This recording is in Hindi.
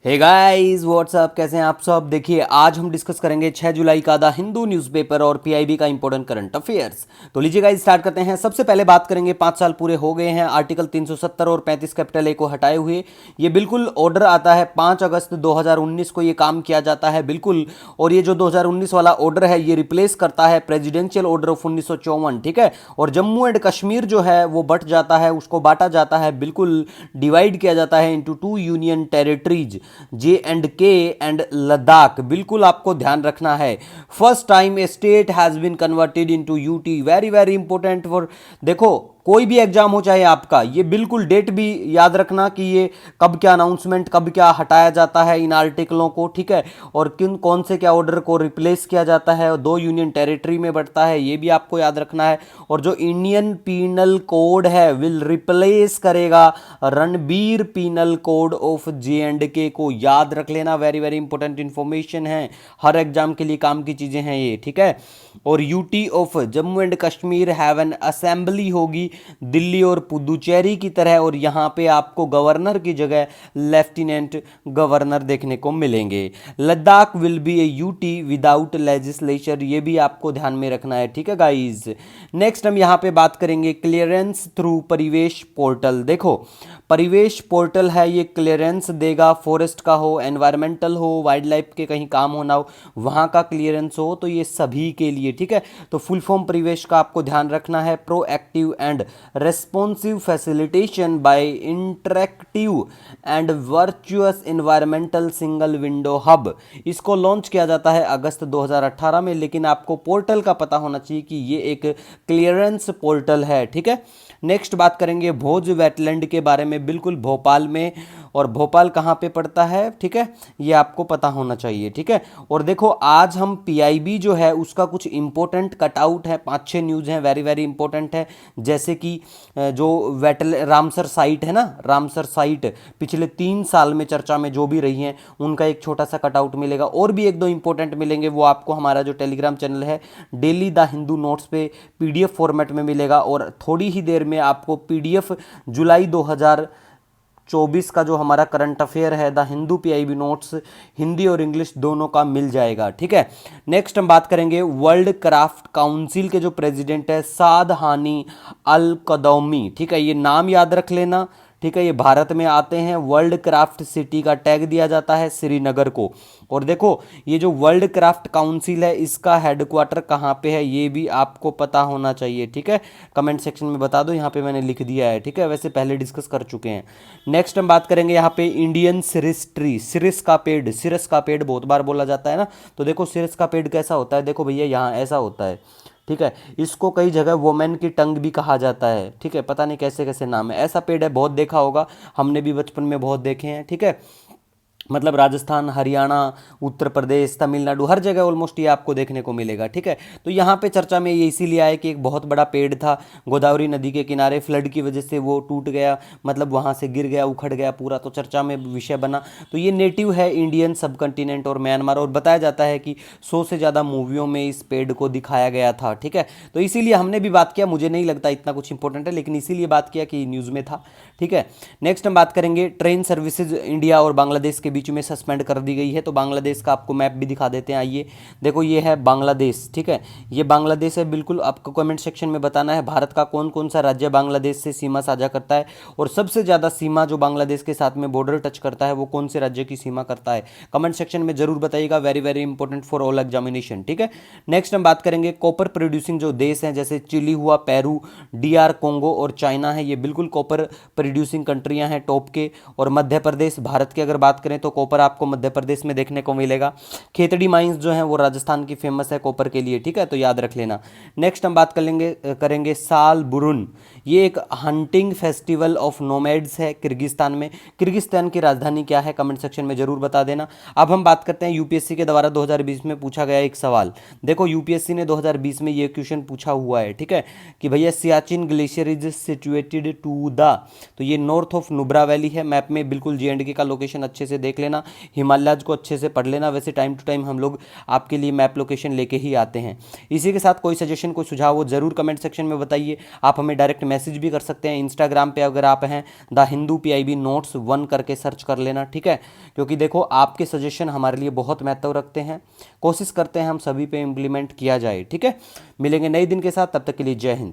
हे गाइस व्हाट्सअप, कैसे हैं आप सब। देखिए आज हम डिस्कस करेंगे 6 जुलाई का द हिंदू न्यूज़पेपर और पीआईबी का इंपॉर्टेंट करंट अफेयर्स। तो लीजिए गाइस स्टार्ट करते हैं। सबसे पहले बात करेंगे 5 साल पूरे हो गए हैं आर्टिकल 370 और 35 कैपिटल ए को हटाए हुए। ये बिल्कुल ऑर्डर आता है 5 अगस्त 2019 को ये काम किया जाता है बिल्कुल। और ये जो 2019 वाला ऑर्डर है ये रिप्लेस करता है प्रेसिडेंशियल ऑर्डर ऑफ 1954, ठीक है। और जम्मू एंड कश्मीर जो है वो बट जाता है, उसको बांटा जाता है, बिल्कुल डिवाइड किया जाता है into 2 union territories, J&K and Ladakh. बिल्कुल आपको ध्यान रखना है। First time a state has been converted into UT, very very important for, देखो कोई भी एग्जाम हो चाहे आपका, ये बिल्कुल डेट भी याद रखना कि ये कब क्या अनाउंसमेंट, कब क्या हटाया जाता है इन आर्टिकलों को, ठीक है। और किन कौन से क्या ऑर्डर को रिप्लेस किया जाता है और 2 यूनियन टेरिटरी में बढ़ता है, ये भी आपको याद रखना है। और जो इंडियन पीनल कोड है विल रिप्लेस करेगा Ranbir penal code of J&K को, याद रख लेना, वेरी वेरी इंपॉर्टेंट इंफॉर्मेशन है, हर एग्जाम के लिए काम की चीजें हैं ये, ठीक है। और UT of Jammu and Kashmir have an assembly होगी दिल्ली और पुदुचेरी की तरह, और यहाँ पे आपको गवर्नर की जगह लेफ्टिनेंट गवर्नर देखने को मिलेंगे। Ladakh will be A UT without legislature, ये भी आपको ध्यान में रखना है, ठीक है गाइज। नेक्स्ट हम यहाँ पे बात करेंगे क्लियरेंस थ्रू परिवेश पोर्टल। देखो परिवेश पोर्टल है, ये क्लियरेंस देगा, फॉरेस्ट का हो, एनवायरमेंटल हो, वाइल्ड लाइफ के कहीं काम होना हो वहाँ का क्लियरेंस हो, तो ये सभी के लिए, ठीक है। तो फुल फॉर्म परिवेश का आपको ध्यान रखना है, proactive and responsive facilitation by interactive and virtuous environmental single window hub. इसको लॉन्च किया जाता है अगस्त 2018 में, लेकिन आपको पोर्टल का पता होना चाहिए कि ये एक क्लियरेंस पोर्टल है, ठीक है। नेक्स्ट बात करेंगे भोज वेटलैंड के बारे में, बिल्कुल भोपाल में, और भोपाल कहाँ पे पड़ता है, ठीक है, ये आपको पता होना चाहिए, ठीक है। और देखो आज हम पीआईबी जो है उसका कुछ इंपॉर्टेंट कटआउट है, 5-6 न्यूज़ हैं वेरी वेरी इंपॉर्टेंट है। जैसे कि जो रामसर साइट है ना, रामसर साइट पिछले 3 साल में चर्चा में जो भी रही हैं उनका एक छोटा सा कटआउट मिलेगा, और भी 1-2 इंपॉर्टेंट मिलेंगे, वो आपको हमारा जो टेलीग्राम चैनल है डेली द हिंदू नोट्स पे पीडीएफ फॉर्मेट में मिलेगा। और थोड़ी ही देर में आपको पीडीएफ जुलाई 2024 का जो हमारा करंट अफेयर है the Hindu PIB notes, Hindi और इंग्लिश दोनों का मिल जाएगा, ठीक है। नेक्स्ट हम बात करेंगे वर्ल्ड क्राफ्ट काउंसिल के जो प्रेसिडेंट है साद हानी अल कदौमी, ठीक है, ये नाम याद रख लेना, ठीक है। ये भारत में आते हैं, वर्ल्ड क्राफ्ट सिटी का टैग दिया जाता है श्रीनगर को। और देखो ये जो वर्ल्ड क्राफ्ट काउंसिल है इसका हेडक्वार्टर कहाँ पे है ये भी आपको पता होना चाहिए, ठीक है। कमेंट सेक्शन में बता दो, यहाँ पे मैंने लिख दिया है, ठीक है, वैसे पहले डिस्कस कर चुके हैं। नेक्स्ट हम बात करेंगे यहाँ पे इंडियन सिरिस ट्री, सिरिस का पेड़, सिरस का पेड़ बहुत बार बोला जाता है ना, तो देखो सिरस का पेड़ कैसा होता है, देखो भैया यहाँ ऐसा होता है, ठीक है। इसको कई जगह वोमेन की टंग भी कहा जाता है, ठीक है, पता नहीं कैसे कैसे नाम है, ऐसा पेड़ है, बहुत देखा होगा, हमने भी बचपन में बहुत देखे हैं, ठीक है। मतलब राजस्थान, हरियाणा, उत्तर प्रदेश, तमिलनाडु, हर जगह ऑलमोस्ट ये आपको देखने को मिलेगा, ठीक है। तो यहाँ पे चर्चा में ये इसीलिए आया कि एक बहुत बड़ा पेड़ था गोदावरी नदी के किनारे, फ्लड की वजह से वो टूट गया, मतलब वहाँ से गिर गया, उखड़ गया पूरा, तो चर्चा में विषय बना। तो ये नेटिव है इंडियन सब कंटिनेंट और म्यांमार, और बताया जाता है कि 100 से ज़्यादा मूवियों में इस पेड़ को दिखाया गया था, ठीक है। तो इसीलिए हमने भी बात किया, मुझे नहीं लगता इतना कुछ इंपॉर्टेंट है, लेकिन इसीलिए बात किया कि न्यूज़ में था, ठीक है। नेक्स्ट हम बात करेंगे ट्रेन सर्विसेज इंडिया और बांग्लादेश के बीच में सस्पेंड कर दी गई है, तो बांग्लादेश का आपको मैप भी दिखा देते हैं, आइए देखो ये है बांग्लादेश, ठीक है, ये बांग्लादेश है, बिल्कुल आपको कमेंट सेक्शन में बताना है भारत का कौन कौन सा राज्य बांग्लादेश से सीमा साझा करता है, और सबसे ज़्यादा सीमा जो बांग्लादेश के साथ में बॉर्डर टच करता है वो कौन से राज्य की सीमा करता है, कमेंट सेक्शन में जरूर बताइएगा, very very important for all examination, ठीक है। नेक्स्ट हम बात करेंगे कॉपर प्रोड्यूसिंग जो देश हैं, जैसे चिली हुआ, पेरू, DR कोंगो और चाइना है, ये बिल्कुल कॉपर प्रोड्यूसिंग कंट्रियां हैं टॉप के। और मध्य प्रदेश, भारत की अगर बात करें तो कॉपर आपको मध्य प्रदेश में देखने को मिलेगा। खेतड़ी माइंस जो है वो राजस्थान की फेमस है कॉपर के लिए, ठीक है, तो याद रख लेना। नेक्स्ट हम बात करेंगे साल बुरुन, ये एक हंटिंग फेस्टिवल ऑफ नोमैड्स है किर्गिस्तान में। किर्गिस्तान की राजधानी क्या है, कमेंट सेक्शन में जरूर बता देना। अब हम बात करते हैं यूपीएससी के द्वारा 2020 में पूछा गया एक सवाल। देखो यूपीएससी ने 2020 में ये क्वेश्चन पूछा हुआ है, ठीक है, कि भैया Siachen glacier is situated to the, तो ये नॉर्थ ऑफ नुब्रा वैली है, मैप में बिल्कुल J&K का लोकेशन अच्छे से देख लेना, हिमालयाज को अच्छे से पढ़ लेना, वैसे टाइम टू टाइम हम लोग आपके लिए मैप लोकेशन लेके ही आते हैं। इसी के साथ कोई सजेशन, कोई सुझाव हो जरूर कमेंट सेक्शन में बताइए, आप हमें डायरेक्ट मैसेज भी कर सकते हैं। इंस्टाग्राम पे अगर आप हैं द हिंदू PIB नोट्स 1 करके सर्च कर लेना, ठीक है, क्योंकि देखो आपके सजेशन हमारे लिए बहुत महत्व रखते हैं। कोशिश करते हैं हम सभी पे इम्प्लीमेंट किया जाए, ठीक है। मिलेंगे नए दिन के साथ, तब तक के लिए जय हिंद।